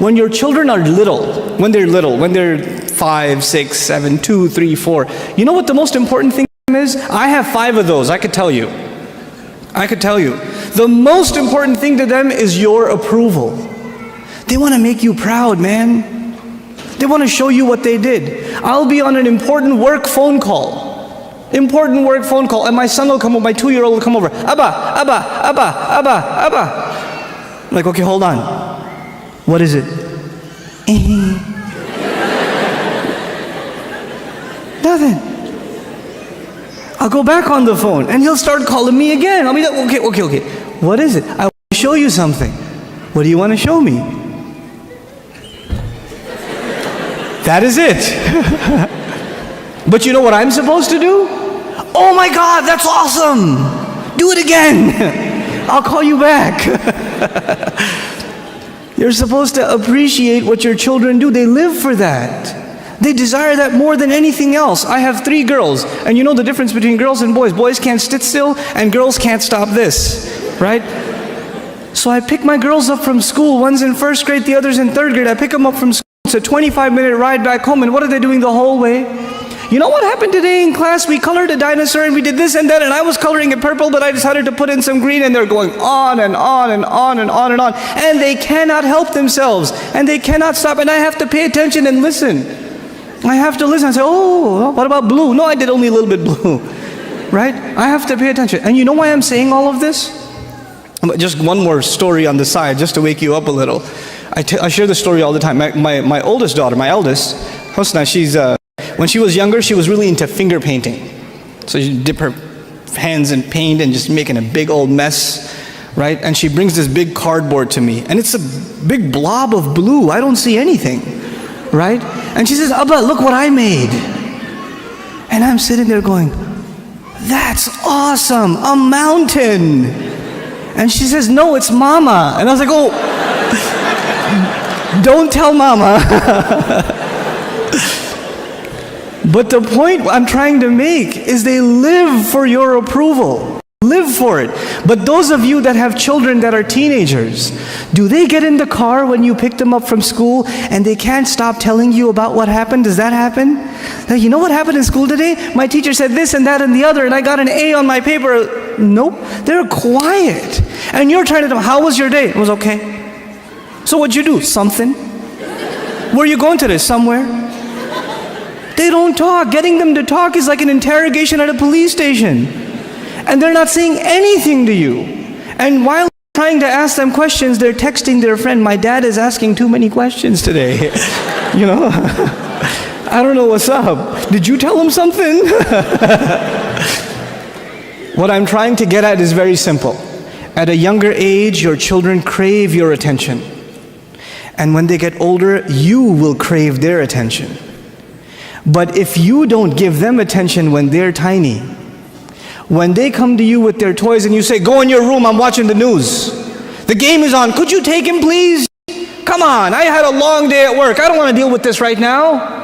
When your children are little, when they're 5, 6, 7, 2, 3, 4, you know what the most important thing is? I have 5 of those, I could tell you. The most important thing to them is your approval. They want to make you proud, man. They want to show you what they did. I'll be on an important work phone call, and my son will come over, my 2-year-old will come over. Abba. I'm like, okay, hold on. What is it? Nothing. I'll go back on the phone, and he'll start calling me again. I'll be like, okay. What is it? I want to show you something. What do you want to show me? That is it. But you know what I'm supposed to do? Oh my God, that's awesome. Do it again. I'll call you back. You're supposed to appreciate what your children do. They live for that. They desire that more than anything else. I have 3 girls, and you know the difference between girls and boys. Boys can't sit still, and girls can't stop this, right? So I pick my girls up from school. One's in 1st grade, the other's in 3rd grade. I pick them up from school. It's a 25-minute ride back home, and what are they doing the whole way? You know what happened today in class? We colored a dinosaur, and we did this and that, and I was coloring it purple, but I decided to put in some green, and they're going on and on and on and on and on, and they cannot help themselves, and they cannot stop, and I have to pay attention and listen. I have to listen and say, oh, what about blue? No, I did only a little bit blue, right? I have to pay attention. And you know why I'm saying all of this? Just one more story on the side, just to wake you up a little. I share this story all the time. My oldest daughter, my eldest, Hosna, when she was younger, she was really into finger painting. So she'd dip her hands in paint and just making a big old mess, right? And she brings this big cardboard to me, and it's a big blob of blue. I don't see anything, right? And she says, Abba, look what I made. And I'm sitting there going, that's awesome, a mountain. And she says, no, it's Mama. And I was like, oh, don't tell Mama. But the point I'm trying to make is they live for your approval. Live for it. But those of you that have children that are teenagers, do they get in the car when you pick them up from school and they can't stop telling you about what happened? Does that happen? Like, you know what happened in school today? My teacher said this and that and the other, and I got an A on my paper. Nope. They're quiet. And you're trying to tell them, how was your day? It was okay. So what'd you do? Something. Where are you going today? Somewhere. They don't talk. Getting them to talk is like an interrogation at a police station. And they're not saying anything to you. And while trying to ask them questions, they're texting their friend, my dad is asking too many questions today. You know? I don't know what's up. Did you tell him something? What I'm trying to get at is very simple. At a younger age, your children crave your attention. And when they get older, you will crave their attention. But if you don't give them attention when they're tiny, when they come to you with their toys and you say, go in your room, I'm watching the news. The game is on, could you take him please? Come on, I had a long day at work. I don't want to deal with this right now.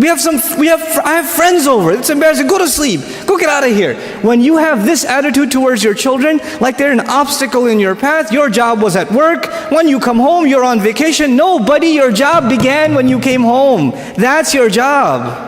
I have friends over. It's embarrassing. Go to sleep. Go get out of here. When you have this attitude towards your children, like they're an obstacle in your path, your job was at work. When you come home, you're on vacation. No, buddy, your job began when you came home. That's your job.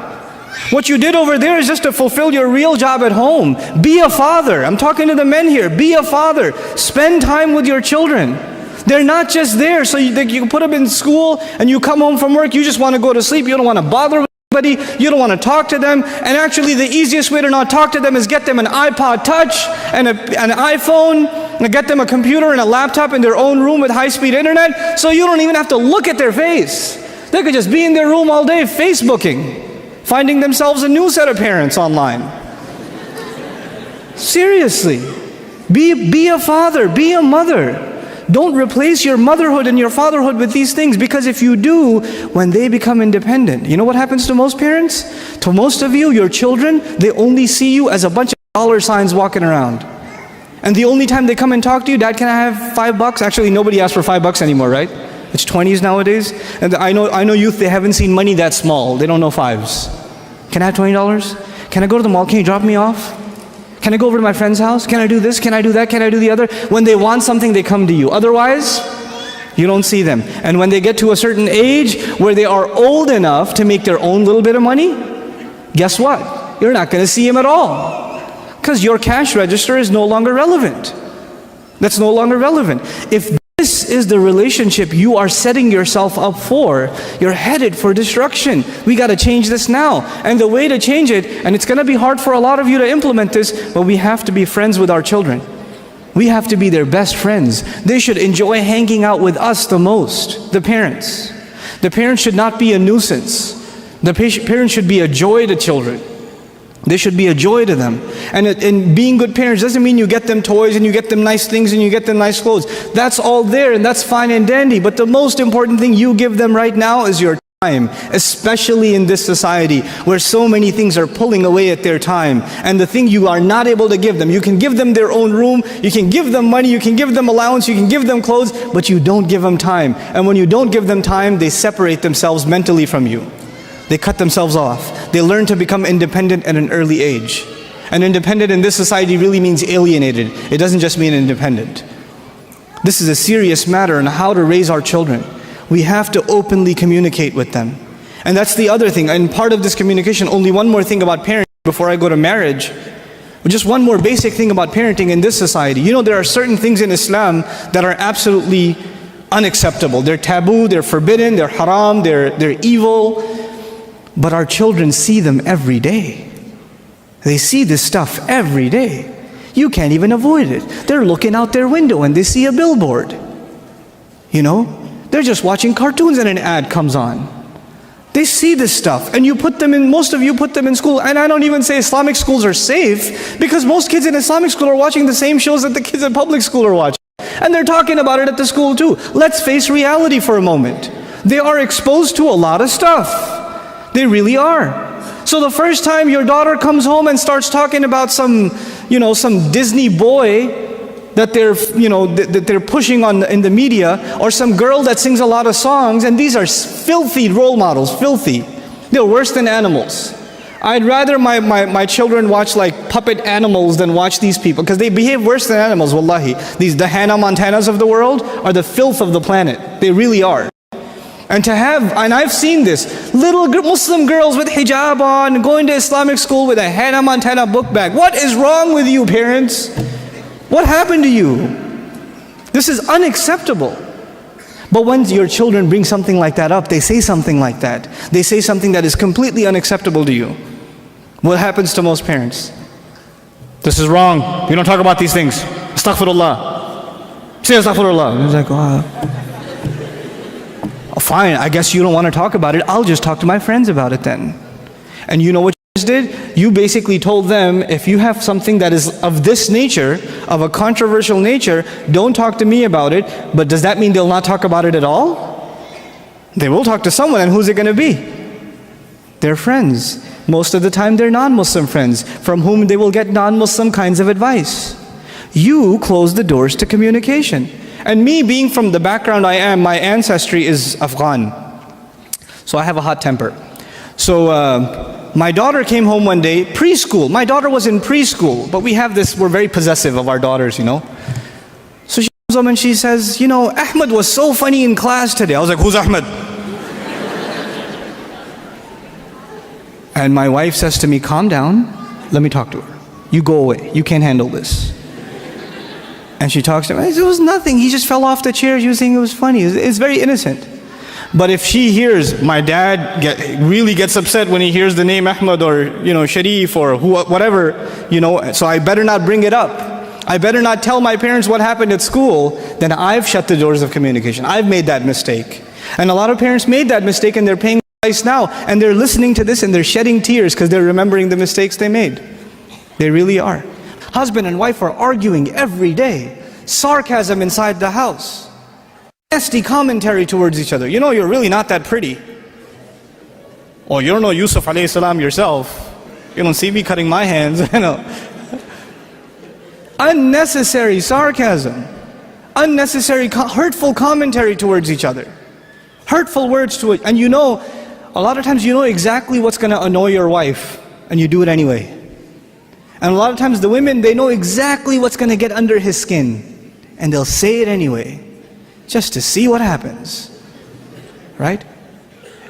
What you did over there is just to fulfill your real job at home. Be a father. I'm talking to the men here. Be a father. Spend time with your children. They're not just there so you put them in school and you come home from work, you just want to go to sleep. You don't want to bother with anybody. You don't want to talk to them. And actually the easiest way to not talk to them is get them an iPod Touch and an iPhone, and get them a computer and a laptop in their own room with high-speed internet, so you don't even have to look at their face. They could just be in their room all day Facebooking, finding themselves a new set of parents online. Seriously. Be a father, be a mother. Don't replace your motherhood and your fatherhood with these things, because if you do, when they become independent, you know what happens to most parents? To most of you, your children, they only see you as a bunch of dollar signs walking around. And the only time they come and talk to you, Dad, can I have $5? Actually, nobody asks for $5 anymore, right? It's 20s nowadays. And I know youth, they haven't seen money that small. They don't know fives. Can I have $20? Can I go to the mall? Can you drop me off? Can I go over to my friend's house? Can I do this? Can I do that? Can I do the other? When they want something, they come to you. Otherwise, You don't see them. And when they get to a certain age where they are old enough to make their own little bit of money, guess what? You're not going to see them at all. Because your cash register is no longer relevant. That's no longer relevant. If this is the relationship you are setting yourself up for, you're headed for destruction. We got to change this now. And the way to change it, and it's going to be hard for a lot of you to implement this, but we have to be friends with our children. We have to be their best friends. They should enjoy hanging out with us the most, the parents. The parents should not be a nuisance. The parents should be a joy to children. They should be a joy to them. And being good parents doesn't mean you get them toys and you get them nice things and you get them nice clothes. That's all there and that's fine and dandy. But the most important thing you give them right now is your time, especially in this society where so many things are pulling away at their time. And the thing you are not able to give them, you can give them their own room, you can give them money, you can give them allowance, you can give them clothes, but you don't give them time. And when you don't give them time, they separate themselves mentally from you. They cut themselves off. They learn to become independent at an early age. And independent in this society really means alienated. It doesn't just mean independent. This is a serious matter on how to raise our children. We have to openly communicate with them. And that's the other thing. And part of this communication, only one more thing about parenting before I go to marriage. Just one more basic thing about parenting in this society. You know, there are certain things in Islam that are absolutely unacceptable. They're taboo, they're forbidden, they're haram, they're evil. But our children see them every day. They see this stuff every day. You can't even avoid it. They're looking out their window and they see a billboard. You know? They're just watching cartoons and an ad comes on. They see this stuff and you put them in, most of you put them in school. And I don't even say Islamic schools are safe because most kids in Islamic school are watching the same shows that the kids in public school are watching. And they're talking about it at the school too. Let's face reality for a moment. They are exposed to a lot of stuff. They really are. So the first time your daughter comes home and starts talking about some Disney boy that they're pushing on in the media, or some girl that sings a lot of songs, and these are filthy role models, filthy. They're worse than animals. I'd rather my children watch like puppet animals than watch these people, because they behave worse than animals, wallahi. The Hannah Montanas of the world are the filth of the planet. They really are. And I've seen this, little Muslim girls with hijab on, going to Islamic school with a Hannah Montana book bag. What is wrong with you, parents? What happened to you? This is unacceptable. But when your children bring something like that up, they say something like that. They say something that is completely unacceptable to you. What happens to most parents? This is wrong. You don't talk about these things. Astaghfirullah. Say astaghfirullah. It's like, wow. Fine, I guess you don't want to talk about it. I'll just talk to my friends about it then. And you know what you just did? You basically told them, if you have something that is of this nature, of a controversial nature, don't talk to me about it. But does that mean they'll not talk about it at all? They will talk to someone, and who's it going to be? Their friends. Most of the time they're non-Muslim friends, from whom they will get non-Muslim kinds of advice. You close the doors to communication. And me being from the background I am, my ancestry is Afghan. So I have a hot temper. So my daughter came home one day, preschool. My daughter was in preschool, but we're very possessive of our daughters, you know. So she comes home and she says, you know, Ahmed was so funny in class today. I was like, who's Ahmed? And my wife says to me, calm down, let me talk to her. You go away, you can't handle this. And she talks to him, it was nothing, he just fell off the chair, she was saying it was funny. It's very innocent. But if she hears, my dad really gets upset when he hears the name Ahmed or, Sharif or whatever, so I better not bring it up. I better not tell my parents what happened at school, then I've shut the doors of communication. I've made that mistake. And a lot of parents made that mistake and they're paying the price now. And they're listening to this and they're shedding tears because they're remembering the mistakes they made. They really are. Husband and wife are arguing every day. Sarcasm inside the house. Nasty commentary towards each other. You're really not that pretty. Or you don't know Yusuf alayhi salam yourself. You don't see me cutting my hands. Unnecessary sarcasm. Unnecessary hurtful commentary towards each other. Hurtful words to it. And a lot of times you know exactly what's going to annoy your wife. And you do it anyway. And a lot of times the women, they know exactly what's going to get under his skin. And they'll say it anyway. just to see what happens, right?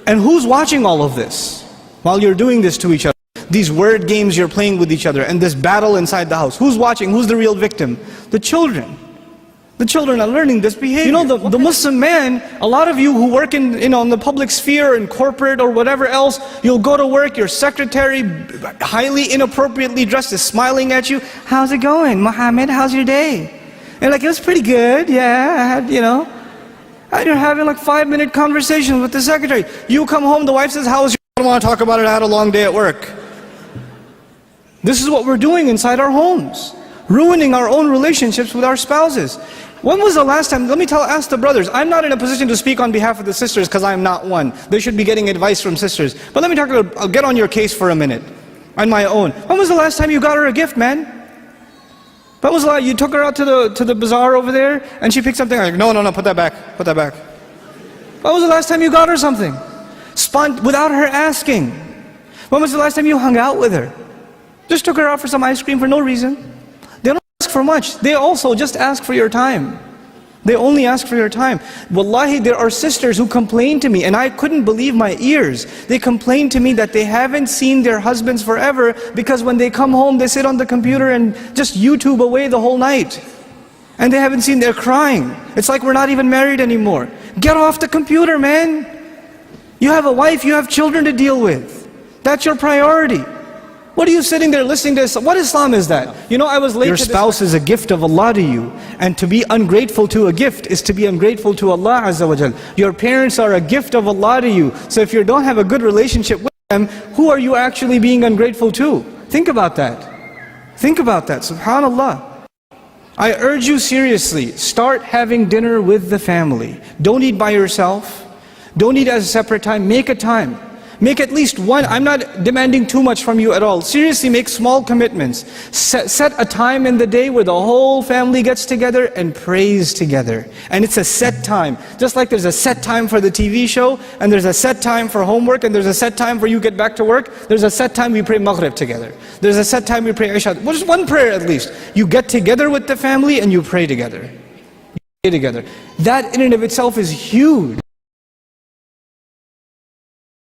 And who's watching all of this while you're doing this to each other? These word games you're playing with each other and this battle inside the house. Who's watching? Who's the real victim? The children. The children are learning this behavior. You know, the Muslim man, a lot of you who work in the public sphere, in corporate or whatever else, you'll go to work, your secretary, highly inappropriately dressed, is smiling at you. How's it going, Muhammad? How's your day? And like, it was pretty good, yeah, I had, and you're having like 5-minute conversations with the secretary. You come home, the wife says, how was your, I don't want to talk about it, I had a long day at work. This is what we're doing inside our homes, ruining our own relationships with our spouses. When was the last time, ask the brothers. I'm not in a position to speak on behalf of the sisters because I'm not one. They should be getting advice from sisters. But I'll get on your case for a minute, on my own. When was the last time you got her a gift, man? When was the last, you took her out to the bazaar over there and she picked something, like, no, put that back, put that back. When was the last time you got her something? Without her asking. When was the last time you hung out with her? Just took her out for some ice cream for no reason. They don't ask for much. They also just ask for your time. They only ask for your time. Wallahi, there are sisters who complain to me, and I couldn't believe my ears. They complain to me that they haven't seen their husbands forever because when they come home, they sit on the computer and just YouTube away the whole night. And they haven't seen, they're crying. It's like we're not even married anymore. Get off the computer, man. You have a wife, you have children to deal with. That's your priority. What are you sitting there listening to? What Islam is that? I was late. Your spouse is a gift of Allah to you. And to be ungrateful to a gift is to be ungrateful to Allah Azza wa Jal. Your parents are a gift of Allah to you. So if you don't have a good relationship with them, who are you actually being ungrateful to? Think about that. Think about that, subhanallah. I urge you seriously, start having dinner with the family. Don't eat by yourself. Don't eat at a separate time. Make a time. Make at least one. I'm not demanding too much from you at all. Seriously, make small commitments. Set a time in the day where the whole family gets together and prays together. And it's a set time. Just like there's a set time for the TV show, and there's a set time for homework, and there's a set time for you get back to work, there's a set time we pray Maghrib together. There's a set time we pray Isha. Well, just one prayer at least. You get together with the family and you pray together. You pray together. That in and of itself is huge.